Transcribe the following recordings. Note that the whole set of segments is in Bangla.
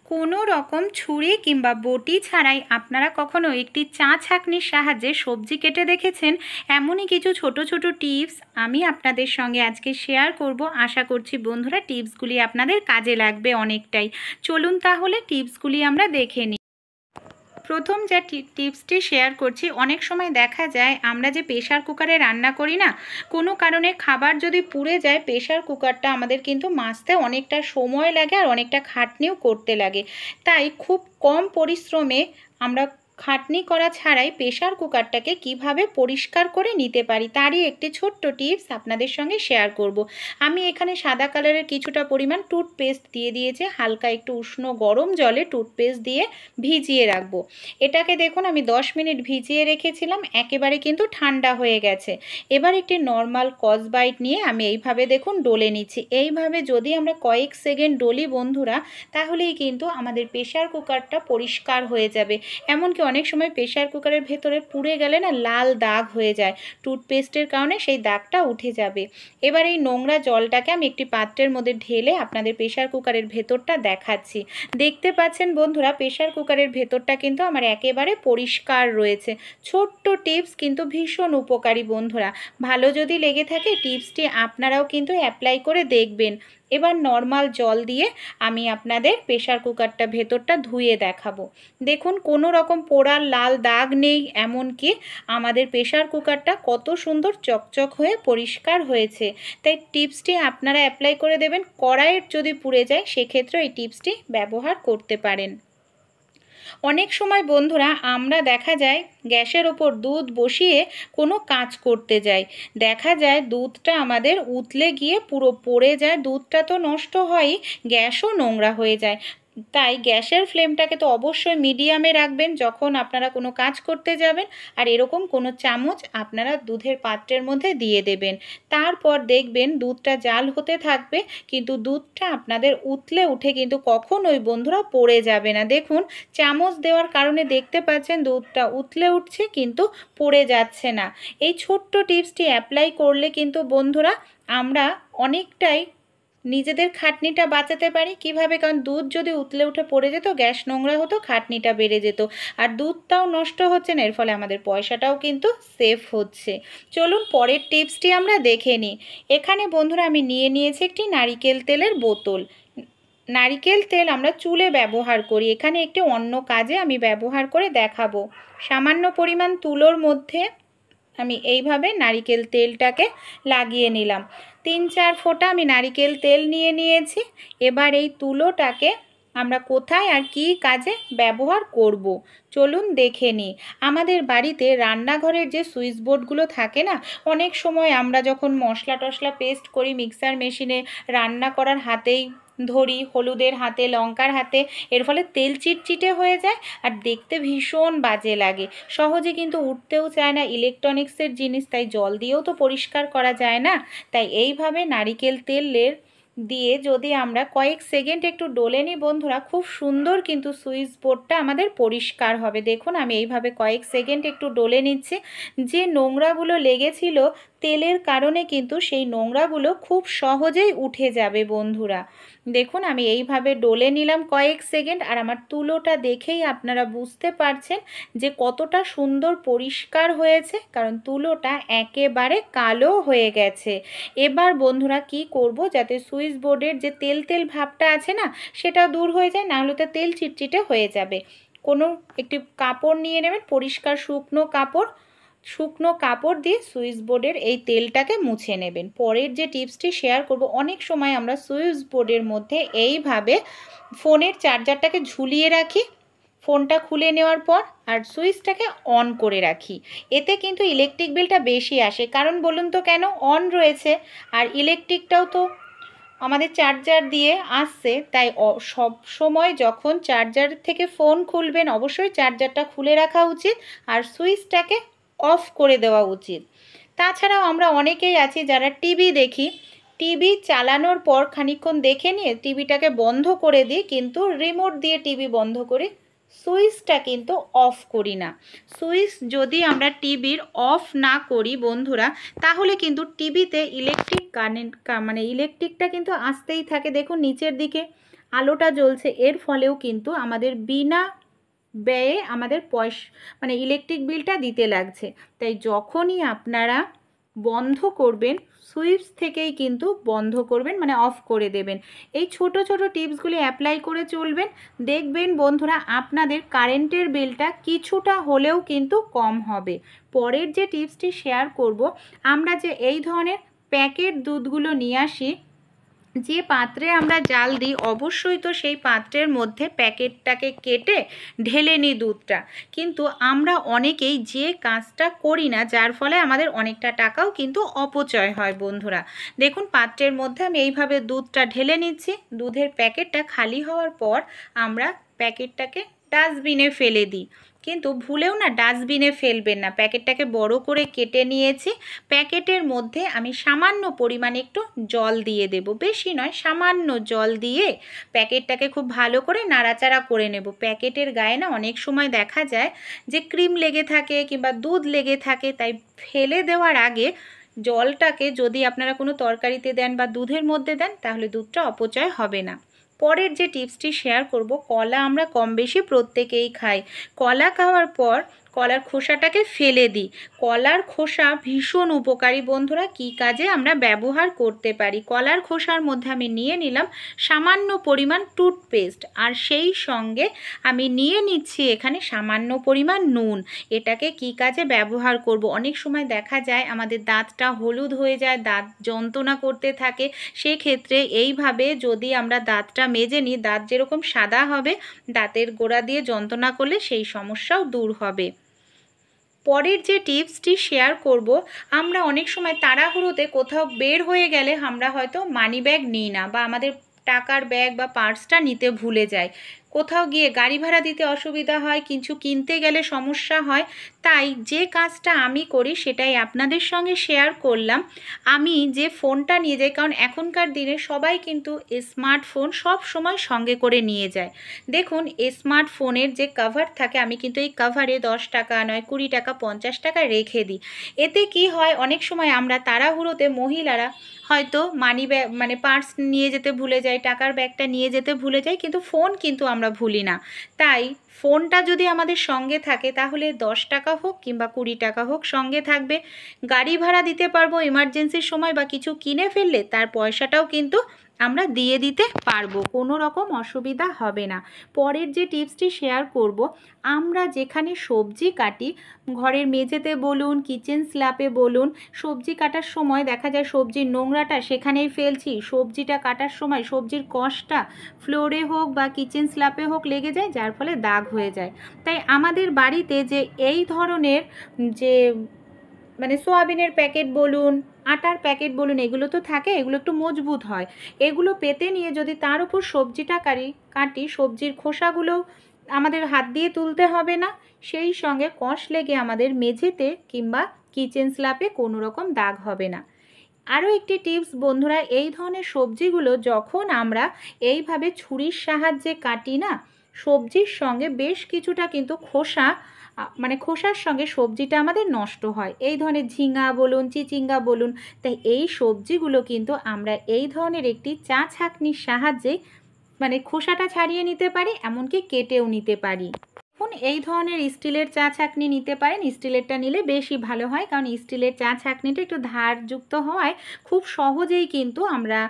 কোনো রকম ছুরি কিংবা বটি ছাড়াই আপনারা কখনো একটি চা ছাঁকনির সাহায্যে সবজি কেটে দেখেছেন? এমনই কিছু ছোট ছোট টিপস আমি আপনাদের সঙ্গে আজকে শেয়ার করব। আশা করছি বন্ধুরা টিপসগুলি আপনাদের কাজে লাগবে অনেকটাই। চলুন তাহলে টিপসগুলি আমরা দেখে নিই। প্রথম যে টিপসটি শেয়ার করছি, অনেক সময় দেখা যায় আমরা যে প্রেশার কুকারে রান্না করি না, কোনো কারণে খাবার যদি পুড়ে যায় প্রেশার কুকারটা আমাদের কিন্তু মাজতে অনেকটা সময় লাগে আর অনেকটা খাটনিও করতে লাগে। তাই খুব কম পরিশ্রমে আমরা খাটনি করা ছাড়াই প্রেশার কুকারটাকে কিভাবে পরিষ্কার করে নিতে পারি তারই একটি ছোট্ট টিপস আপনাদের সঙ্গে শেয়ার করব। আমি এখানে সাদা কালারের কিছুটা পরিমাণ টুথপেস্ট দিয়ে দিয়েছি, হালকা একটু উষ্ণ গরম জলে টুথপেস্ট দিয়ে ভিজিয়ে রাখবো। এটাকে দেখুন আমি 10 মিনিট ভিজিয়ে রেখেছিলাম, একেবারে কিন্তু ঠান্ডা হয়ে গেছে। এবার একটি নর্মাল স্কচব্রাইট নিয়ে আমি এইভাবে দেখুন ডলে নিচ্ছি। এইভাবে যদি আমরা কয়েক সেকেন্ড ডলি বন্ধুরা, তাহলেই কিন্তু আমাদের প্রেশার কুকারটা পরিষ্কার হয়ে যাবে। এমনকি অনেক সময় প্রেশার কুকারের ভেতরে পুড়ে গেলে না লাল দাগ হয়ে যায়, টুথপেস্টের কারণে সেই দাগটা উঠে যাবে। এবার এই নোংরা জলটাকে আমি একটি পাত্রের মধ্যে ঢেলে আপনাদের প্রেশার কুকারের ভেতরটা দেখাচ্ছি। দেখতে পাচ্ছেন বন্ধুরা প্রেশার কুকারের ভেতরটা কিন্তু আমার একেবারে পরিষ্কার রয়েছে। ছোট্ট টিপস কিন্তু ভীষণ উপকারী বন্ধুরা। ভালো যদি লেগে থাকে টিপসটি আপনারাও কিন্তু অ্যাপ্লাই করে দেখবেন। এবার নর্মাল জল দিয়ে আমি আপনাদের প্রেশার কুকারটা ভেতরটা ধুয়ে দেখাবো। দেখুন কোনো রকম পোড়ার লাল দাগ নেই, এমনকি আমাদের প্রেশার কুকারটা কত সুন্দর চকচক হয়ে পরিষ্কার হয়েছে। তাই টিপসটি আপনারা অ্যাপ্লাই করে দেবেন। কড়াইয়ের যদি পুড়ে যায় সেক্ষেত্রে এই টিপসটি ব্যবহার করতে পারেন। অনেক সময় বন্ধুরা আমরা দেখা যায় গ্যাসের ওপর দুধ বসিয়ে কোনো কাজ করতে যাই, দেখা যায় দুধটা আমাদের উতলে গিয়ে পুরো পড়ে যায়, দুধটা তো নষ্ট হয়ই, গ্যাসও নোংরা হয়ে যায়। তাই গ্যাসের ফ্লেমটাকে তো অবশ্যই মিডিয়ামে রাখবেন যখন আপনারা কোনো কাজ করতে যাবেন। আর এরকম কোনো চামচ আপনারা দুধের পাত্রের মধ্যে দিয়ে দেবেন। তারপর দেখবেন দুধটা জাল হতে থাকবে, কিন্তু দুধটা আপনাদের উতলে উঠে কিন্তু কখনোই বন্ধুরা পড়ে যাবে না। দেখুন চামচ দেওয়ার কারণে দেখতে পাচ্ছেন দুধটা উতলে উঠছে কিন্তু পড়ে যাচ্ছে না। এই ছোট্ট টিপসটি অ্যাপ্লাই করলে কিন্তু বন্ধুরা আমরা অনেকটাই নিজেদের খাটনিটা বাঁচাতে পারি। কিভাবে? কারণ দুধ যদি উতলে উঠে পড়ে যেত গ্যাস নোংরা হতো, খাটনিটা বেড়ে যেত, আর দুধটাও নষ্ট হচ্ছে না, এর ফলে আমাদের পয়সাটাও কিন্তু সেভ হচ্ছে। চলুন পরের টিপসটি আমরা দেখে নিই। এখানে বন্ধুরা আমি নিয়ে নিয়েছি একটি নারিকেল তেলের বোতল। নারিকেল তেল আমরা চুলে ব্যবহার করি, এখানে একটি অন্য কাজে আমি ব্যবহার করে দেখাবো। সামান্য পরিমাণ তুলোর মধ্যে আমি এইভাবে নারিকেল তেলটাকে লাগিয়ে নিলাম। 3-4 ফোঁটা আমি নারিকেল তেল নিয়ে নিয়েছি। এবার এই তুলোটাকে আমরা কোথায় আর কী কাজে ব্যবহার করব চলুন দেখে নিই। আমাদের বাড়িতে রান্নাঘরের যে সুইচ বোর্ডগুলো থাকে না, অনেক সময় আমরা যখন মশলা টশলা পেস্ট করি মিক্সার মেশিনে রান্না করার হাতেই ধরি, হলুদের হাতে লঙ্কার হাতে, এর ফলে তেল চিটচিটে হয়ে যায় আর দেখতে ভীষণ বাজে লাগে, সহজে কিন্তু উঠতেও চায় না ইলেকট্রনিক্সের জিনিস, তাই জল দিয়েও তো পরিষ্কার করা যায় না। তাই এইভাবে নারিকেল তেলের দিয়ে যদি আমরা কয়েক সেকেন্ড একটু ডলে নিই বন্ধুরা, খুব সুন্দর কিন্তু সুইচ বোর্ডটা আমাদের পরিষ্কার হবে। দেখুন আমি এইভাবে কয়েক সেকেন্ড একটু ডলে নিচ্ছি। যে নোংরাগুলো লেগেছিল তেলের কারণে কিন্তু সেই নোংরাগুলো খুব সহজেই উঠে যাবে বন্ধুরা। দেখুন আমি এইভাবে ডলে নিলাম কয়েক সেকেন্ড, আর আমার তুলোটা দেখেই আপনারা বুঝতে পারছেন যে কতটা সুন্দর পরিষ্কার হয়েছে, কারণ তুলোটা একেবারে কালো হয়ে গেছে। এবার বন্ধুরা কি করব, যাতে সুইচ বোর্ডের যে তেল তেল ভাবটা আছে না সেটা দূর হয়ে যায়, না হলে তো তেল চিটচিটে হয়ে যাবে। কোনো একটি কাপড় নিয়ে নেবেন, পরিষ্কার শুকনো কাপড় দিয়ে সুইচ বোর্ডের এই তেলটাকে মুছে নেবেন। পরের যে টিপসটি শেয়ার করব, অনেক সময় আমরা সুইচ বোর্ডের মধ্যে এইভাবে ফোনের চার্জারটাকে ঝুলিয়ে রাখি, ফোনটা খুলে নেওয়ার পর আর সুইচটাকে অন করে রাখি, এতে কিন্তু ইলেকট্রিক বিলটা বেশি আসে। কারণ বলুন তো কেন? অন রয়েছে আর ইলেকট্রিকটাও তো আমাদের চার্জার দিয়ে আসছে, তাই সব সময় যখন চার্জার থেকে ফোন খুলবেন অবশ্যই চার্জারটা খুলে রাখা উচিত আর সুইচটাকে অফ করে দেওয়া উচিত। তাছাড়াও আমরা অনেকেই আছি যারা টিভি দেখি, টিভি চালানোর পর খানিকক্ষণ দেখে নিয়ে টিভিটাকে বন্ধ করে দিই, কিন্তু রিমোট দিয়ে টিভি বন্ধ করি, সুইচটা কিন্তু অফ করি না। সুইচ যদি আমরা টিভির অফ না করি বন্ধুরা, তাহলে কিন্তু টিভিতে ইলেকট্রিক কারেন্ট ইলেকট্রিকটা কিন্তু আসতেই থাকে। দেখুন নিচের দিকে আলোটা জ্বলছে, এর ফলেও কিন্তু আমাদের বিনা ব্যয়ে আমাদের মানে ইলেকট্রিক বিলটা দিতে লাগছে। তাই যখনই আপনারা বন্ধ করবেন, সুইচ থেকেই কিন্তু বন্ধ করবেন, মানে অফ করে দেবেন। এই ছোট ছোট টিপসগুলি অ্যাপ্লাই করে চলবেন, দেখবেন বন্ধুরা আপনাদের কারেন্টের বিলটা কিছুটা হলেও কিন্তু কম হবে। পরের যে টিপসটি শেয়ার করব, আমরা যে এই ধরনের প্যাকেট দুধগুলো নিয়ে আসি, যে পাত্রে আমরা জাল দিই অবশ্যই তো সেই পাত্রের মধ্যে প্যাকেটটাকে কেটে ঢেলে নিই দুধটা, কিন্তু আমরা অনেকেই যে কাজটা করি না, যার ফলে আমাদের অনেকটা টাকাও কিন্তু অপচয় হয়। বন্ধুরা দেখুন, পাত্রের মধ্যে আমি এইভাবে দুধটা ঢেলে নিচ্ছি। দুধের প্যাকেটটা খালি হওয়ার পর আমরা প্যাকেটটাকে ডাস্টবিনে ফেলে দিই, কিন্তু ভুলেও না ডাস্টবিনে ফেলবেন না। প্যাকেটটাকে বড় করে কেটে নিয়েছি, প্যাকেটের মধ্যে আমি সামান্য পরিমাণে একটু জল দিয়ে দেব, বেশি নয়, সামান্য জল দিয়ে প্যাকেটটাকে খুব ভালো করে নাড়াচাড়া করে নেব। প্যাকেটের গায়ে না অনেক সময় দেখা যায় যে ক্রিম লেগে থাকে কিংবা দুধ লেগে থাকে, তাই ফেলে দেওয়ার আগে জলটাকে যদি আপনারা কোনো তরকারিতে দেন বা দুধের মধ্যে দেন, তাহলে দুধটা অপচয় হবে না। পরের যে টিপসটি শেয়ার করব, কলা আমরা কম বেশি প্রত্যেকেই খাই। কলা খাওয়ার পর কলার খোসাটাকে ফেলে দিই। কলার খোসা ভীষণ উপকারী বন্ধুরা, কী কাজে আমরা ব্যবহার করতে পারি। কলার খোসার মধ্যে আমি নিয়ে নিলাম সামান্য পরিমাণ টুথপেস্ট, আর সেই সঙ্গে আমি নিয়ে নিচ্ছি এখানে সামান্য পরিমাণ নুন। এটাকে কী কাজে ব্যবহার করব, অনেক সময় দেখা যায় আমাদের দাঁতটা হলুদ হয়ে যায়, দাঁত যন্ত্রণা করতে থাকে, সেক্ষেত্রে এইভাবে যদি আমরা দাঁতটা মেজে নিই, দাঁত যেরকম সাদা হবে, দাঁতের গোড়া দিয়ে যন্ত্রণা করলে সেই সমস্যাও দূর হবে। পরের যে টিপসটি শেয়ার করব, আমরা অনেক সময় তাড়াহুড়োতে কোথাও বের হয়ে গেলে আমরা হয়তো মানি ব্যাগ নিই না, বা আমাদের টাকার ব্যাগ বা পার্সটা নিতে ভুলে যাই। কোথাও গিয়ে গাড়ি ভাড়া দিতে অসুবিধা হয়, কিছু কিনতে গেলে সমস্যা হয়। তাই যে কাজটা আমি করি সেটাই আপনাদের সঙ্গে শেয়ার করলাম। আমি যে ফোনটা নিয়ে যাই, কারণ এখনকার দিনে সবাই কিন্তু স্মার্টফোন সব সময় সঙ্গে করে নিয়ে যায়। দেখুন, স্মার্টফোনের যে কভার থাকে, আমি কিন্তু এই কভারে 10 টাকা নয় 20 টাকা 50 টাকা রেখে দিই। এতে কি হয়, অনেক সময় আমরা তাড়াহুড়োতে মহিলারা হয়তো মানি ব্যাগ মানে পার্স নিয়ে যেতে ভুলে যাই, টাকার ব্যাগটা নিয়ে যেতে ভুলে যাই, কিন্তু ফোন কিন্তু আমরা ভুলি না। তাই ফোনটা যদি আমাদের সঙ্গে থাকে, তাহলে 10 টাকা হোক কিংবা 20 টাকা হোক সঙ্গে থাকবে। গাড়ি ভাড়া দিতে পারবো এমার্জেন্সির সময়, বা কিছু কিনে ফেললে তার পয়সাটাও কিন্তু আমরা দিয়ে দিতে পারবো, কোনো রকম অসুবিধা হবে না। পরের যে টিপসটি শেয়ার করব, আমরা যেখানে সবজি কাটি, ঘরের মেঝেতে বলুন কিচেন স্ল্যাপে বলুন, সবজি কাটার সময় দেখা যায় সবজির নোংরাটা সেখানেই ফেলছি, সবজিটা কাটার সময় সবজির কষটা ফ্লোরে হোক বা কিচেন স্ল্যাপে হোক লেগে যায়, যার ফলে দাগ হয়ে যায়। তাই আমাদের বাড়িতে যে এই ধরনের যে মানে সোয়াবিনের প্যাকেট বলুন, আটার প্যাকেট বলুন, এগুলো তো থাকে, এগুলো একটু মজবুত হয়। এগুলো পেতে নিয়ে যদি তার উপর সবজিটা কাটি, সবজির খোসাগুলো আমাদের হাত দিয়ে তুলতে হবে না, সেই সঙ্গে কষ লেগে আমাদের মেঝেতে কিংবা কিচেন স্ল্যাপে কোনো রকম দাগ হবে না। আরও একটি টিপস বন্ধুরা, এই ধরনের সবজিগুলো যখন আমরা এইভাবে ছুরির সাহায্যে কাটি না, সবজির সঙ্গে বেশ কিছুটা কিন্তু খোসা মানে খোসার সঙ্গে সবজিটা আমাদের নষ্ট হয়। এই ধরনের ঝিঙা বলুন চিচিঙ্গা বলুন, তাই এই সবজিগুলো কিন্তু আমরা এই ধরনের একটি চা ছাঁকনির সাহায্যে মানে খোসাটা ছাড়িয়ে নিতে পারি, এমনকি কেটেও নিতে পারি। এখন এই ধরনের স্টিলের চা ছাঁকনি নিতে পারেন, স্টিলেরটা নিলে বেশি ভালো হয়, কারণ স্টিলের চা ছাঁকনিটা একটু ধারযুক্ত হওয়ায় খুব সহজেই কিন্তু আমরা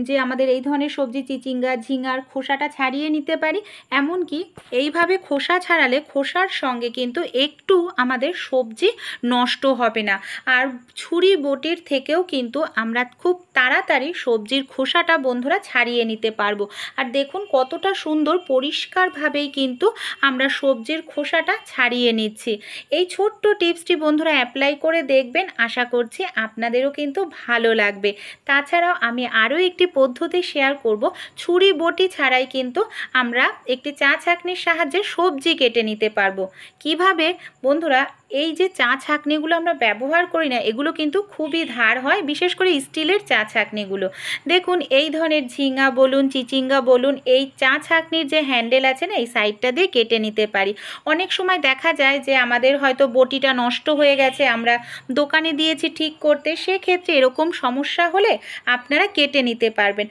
যে আমাদের এই ধরনের সবজি চিচিঙ্গা ঝিঙার খোসাটা ছাড়িয়ে নিতে পারি। এমনকি এইভাবে খোসা ছাড়ালে খোসার সঙ্গে কিন্তু একটু আমাদের সবজি নষ্ট হবে না, আর ছুরি বটির থেকেও কিন্তু আমরা খুব তাড়াতাড়ি সবজির খোসাটা বন্ধুরা ছাড়িয়ে নিতে পারবো। আর দেখুন কতটা সুন্দর পরিষ্কারভাবেই কিন্তু আমরা সবজির খোসাটা ছাড়িয়ে নিচ্ছি। এই ছোট্ট টিপসটি বন্ধুরা অ্যাপ্লাই করে দেখবেন, আশা করছি আপনাদেরও কিন্তু ভালো লাগবে। তাছাড়াও আমি আরও একটি পদ্ধতি শেয়ার করব, ছুরি বটি ছাড়াই কিন্তু আমরা একটি চা ছাঁকনির সাহায্যে সবজি কেটে নিতে পারবো। কিভাবে বন্ধুরা, এই যে চা ছাঁকনিগুলো আমরা ব্যবহার করি না, এগুলো কিন্তু খুবই ধার হয়, বিশেষ করে স্টিলের চা ছাঁকনিগুলো। দেখুন, এই ধরনের ঝিঙা বলুন চিচিঙ্গা বলুন, এই চা ছাঁকনির যে হ্যান্ডেল আছে না, এই সাইডটা দিয়ে কেটে নিতে পারি। অনেক সময় দেখা যায় যে আমাদের হয়তো বটিটা নষ্ট হয়ে গেছে, আমরা দোকানে দিয়েছি ঠিক করতে, সেক্ষেত্রে এরকম সমস্যা হলে আপনারা কেটে নিতে পারবেন।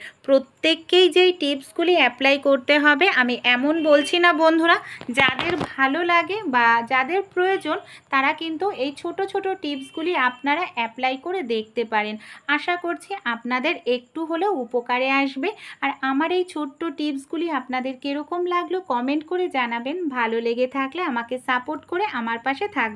প্রত্যেককেই যেই টিপসগুলি অ্যাপ্লাই করতে হবে আমি এমন বলছি না বন্ধুরা। যাদের ভালো লাগে বা যাদের প্রয়োজন তারা কিন্তু এই ছোট ছোট টিপসগুলি আপনারা অ্যাপ্লাই করে দেখতে পারেন। আশা করছি আপনাদের একটু হলেও উপকারে আসবে। আর আমার এই ছোট্ট টিপসগুলি আপনাদের কীরকম লাগলো কমেন্ট করে জানাবেন। ভালো লেগে থাকলে আমাকে সাপোর্ট করে আমার পাশে থাকবেন।